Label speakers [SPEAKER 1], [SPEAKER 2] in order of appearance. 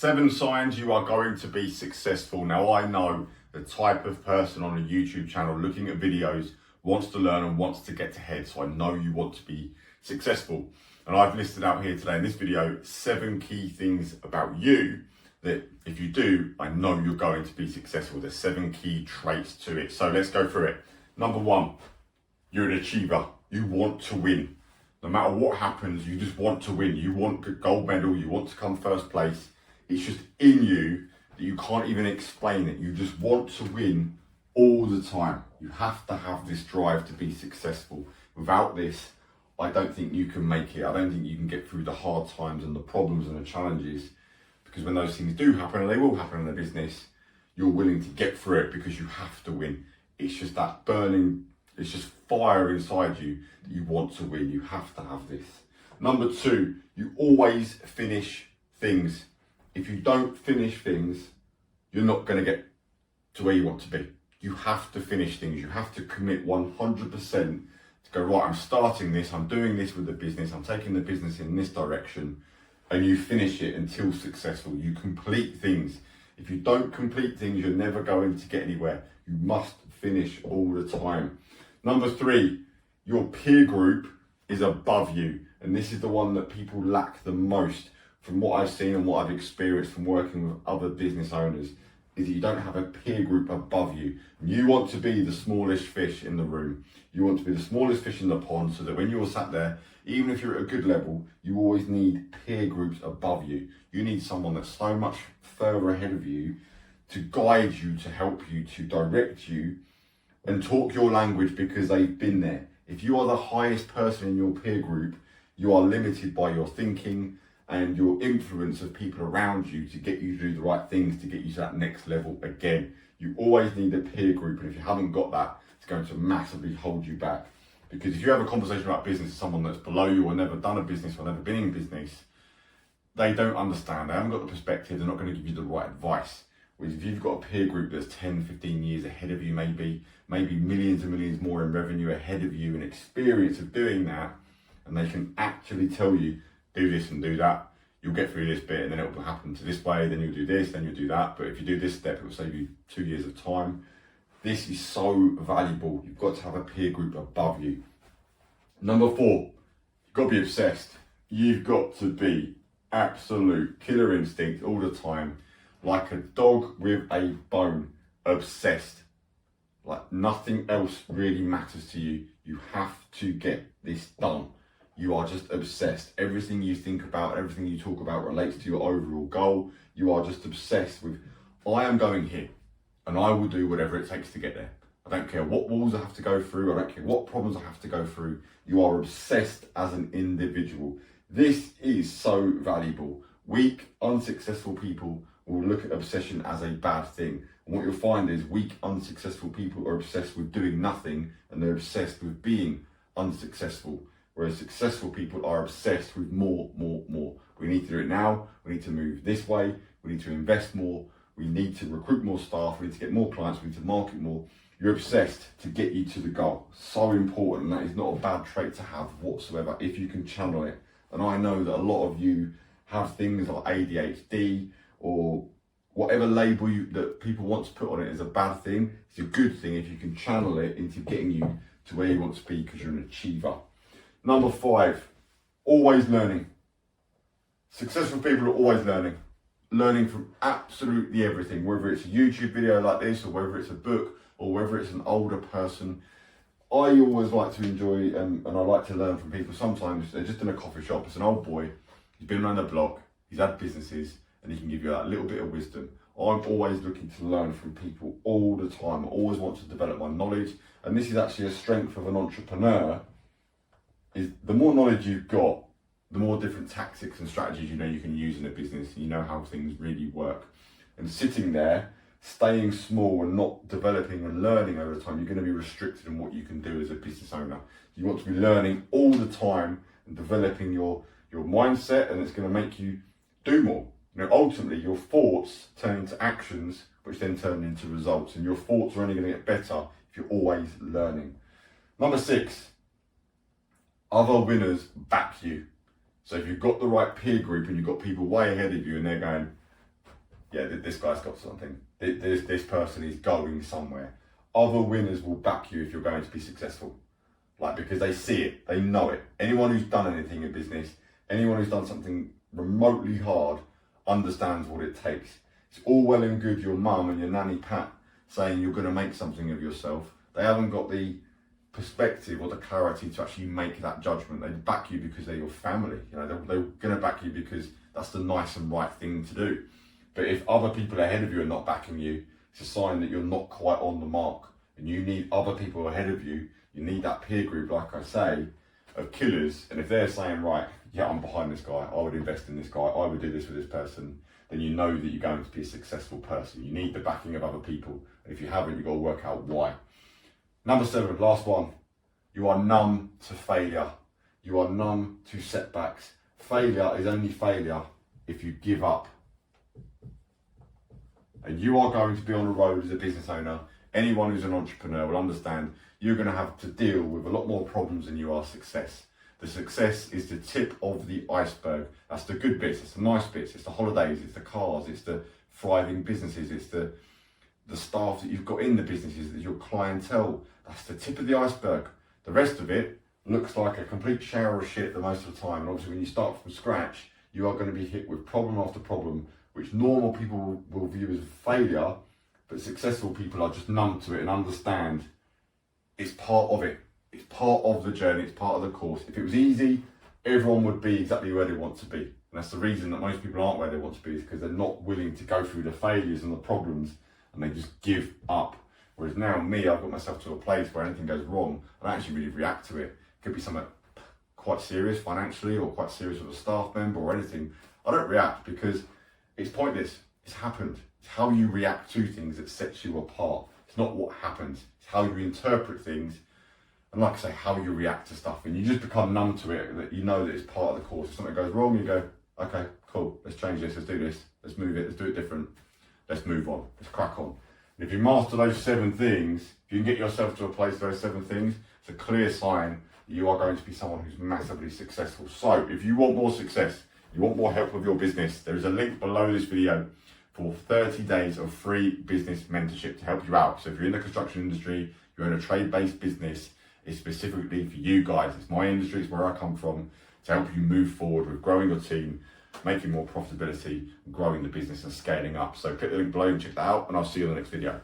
[SPEAKER 1] 7 signs you are going to be successful. Now, I know the type of person on a YouTube channel looking at videos wants to learn and wants to get ahead. So I know you want to be successful. And I've listed out here today in this video 7 key things about you that if you do, I know you're going to be successful. There's 7 key traits to it. So let's go through it. Number 1, you're an achiever. You want to win. No matter what happens, you just want to win. You want a gold medal. You want to come first place. It's just in you that you can't even explain it. You just want to win all the time. You have to have this drive to be successful. Without this, I don't think you can make it. I don't think you can get through the hard times and the problems and the challenges, because when those things do happen, and they will happen in a business, you're willing to get through it because you have to win. It's just that burning, it's just fire inside you that you want to win. You have to have this. Number 2, you always finish things. If you don't finish things, you're not going to get to where you want to be. You have to finish things. You have to commit 100% to go, right, I'm starting this, I'm doing this with the business, I'm taking the business in this direction, and you finish it until successful. You complete things. If you don't complete things, you're never going to get anywhere. You must finish all the time. Number 3, your peer group is above you. And this is the one that people lack the most from what I've seen and what I've experienced from working with other business owners, is that you don't have a peer group above you. You want to be the smallest fish in the room. You want to be the smallest fish in the pond, so that when you're sat there, even if you're at a good level, you always need peer groups above you. You need someone that's so much further ahead of you to guide you, to help you, to direct you, and talk your language because they've been there. If you are the highest person in your peer group, you are limited by your thinking and your influence of people around you to get you to do the right things, to get you to that next level again. You always need a peer group, and if you haven't got that, it's going to massively hold you back. Because if you have a conversation about business with someone that's below you or never done a business or never been in business, they don't understand, they haven't got the perspective, they're not going to give you the right advice. Whereas if you've got a peer group that's 10, 15 years ahead of you, maybe millions and millions more in revenue ahead of you and experience of doing that, and they can actually tell you, do this and do that, you'll get through this bit and then it will happen to this way, then you'll do this, then you'll do that. But if you do this step, it will save you 2 years of time. This is so valuable. You've got to have a peer group above you. Number 4, you've got to be obsessed. You've got to be absolute killer instinct all the time, like a dog with a bone, obsessed. Like nothing else really matters to you. You have to get this done. You are just obsessed. Everything you think about, everything you talk about relates to your overall goal. You are just obsessed with, I am going here and I will do whatever it takes to get there. I don't care what walls I have to go through. I don't care what problems I have to go through. You are obsessed as an individual. This is so valuable. Weak, unsuccessful people will look at obsession as a bad thing. And what you'll find is weak, unsuccessful people are obsessed with doing nothing, and they're obsessed with being unsuccessful. Whereas successful people are obsessed with more. We need to do it now. We need to move this way. We need to invest more. We need to recruit more staff. We need to get more clients. We need to market more. You're obsessed to get you to the goal. So important. And that is not a bad trait to have whatsoever if you can channel it. And I know that a lot of you have things like ADHD or whatever label that people want to put on it as a bad thing. It's a good thing if you can channel it into getting you to where you want to be because you're an achiever. Number 5, always learning. Successful people are always learning. Learning from absolutely everything, whether it's a YouTube video like this or whether it's a book or whether it's an older person. I always like to enjoy and I like to learn from people. Sometimes they're just in a coffee shop. It's an old boy. He's been around the block. He's had businesses and he can give you that little bit of wisdom. I'm always looking to learn from people all the time. I always want to develop my knowledge. And this is actually a strength of an entrepreneur, is the more knowledge you've got, the more different tactics and strategies you know you can use in a business. You know how things really work. And sitting there, staying small and not developing and learning over time, you're going to be restricted in what you can do as a business owner. You want to be learning all the time and developing your mindset, and it's going to make you do more. You know, ultimately, your thoughts turn into actions, which then turn into results. And your thoughts are only going to get better if you're always learning. Number 6, other winners back you. So if you've got the right peer group and you've got people way ahead of you and they're going, yeah, this guy's got something. This person is going somewhere. Other winners will back you if you're going to be successful. Like, because they see it, they know it. Anyone who's done anything in business, anyone who's done something remotely hard understands what it takes. It's all well and good your mum and your nanny Pat saying you're going to make something of yourself. They haven't got the perspective or the clarity to actually make that judgment. They back you because they're your family. You know, they're going to back you because that's the nice and right thing to do. But if other people ahead of you are not backing you, it's a sign that you're not quite on the mark, and you need other people ahead of you. You need that peer group, like I say, of killers. And if they're saying, right, yeah, I'm behind this guy, I would invest in this guy, I would do this with this person, then you know that you're going to be a successful person. You need the backing of other people. And if you haven't, you've got to work out why. Number 7, last one. You are numb to failure. You are numb to setbacks. Failure is only failure if you give up. And you are going to be on the road as a business owner. Anyone who's an entrepreneur will understand you're going to have to deal with a lot more problems than you are success. The success is the tip of the iceberg. That's the good bits, it's the nice bits, it's the holidays, it's the cars, it's the thriving businesses, it's the staff that you've got in the businesses, it's your clientele. That's the tip of the iceberg. The rest of it looks like a complete shower of shit the most of the time. And obviously when you start from scratch, you are going to be hit with problem after problem, which normal people will view as failure, but successful people are just numb to it and understand it's part of it. It's part of the journey, it's part of the course. If it was easy, everyone would be exactly where they want to be. And that's the reason that most people aren't where they want to be, is because they're not willing to go through the failures and the problems, and they just give up. Whereas now me, I've got myself to a place where anything goes wrong, I don't actually really react to it. It could be something quite serious financially, or quite serious with a staff member or anything. I don't react because it's pointless. It's happened. It's how you react to things that sets you apart. It's not what happens. It's how you interpret things, and like I say, how you react to stuff. And you just become numb to it, that you know that it's part of the course. If something goes wrong, you go, okay, cool, let's change this, let's do this, let's move it, let's do it different, let's move on, let's crack on. And if you master those 7 things, if you can get yourself to a place of those 7 things, it's a clear sign that you are going to be someone who's massively successful. So if you want more success, you want more help with your business, there is a link below this video for 30 days of free business mentorship to help you out. So if you're in the construction industry, you're in a trade-based business, it's specifically for you guys. It's my industry, it's where I come from, to help you move forward with growing your team, making more profitability, growing the business and scaling up. So click the link below and check that out, and I'll see you in the next video.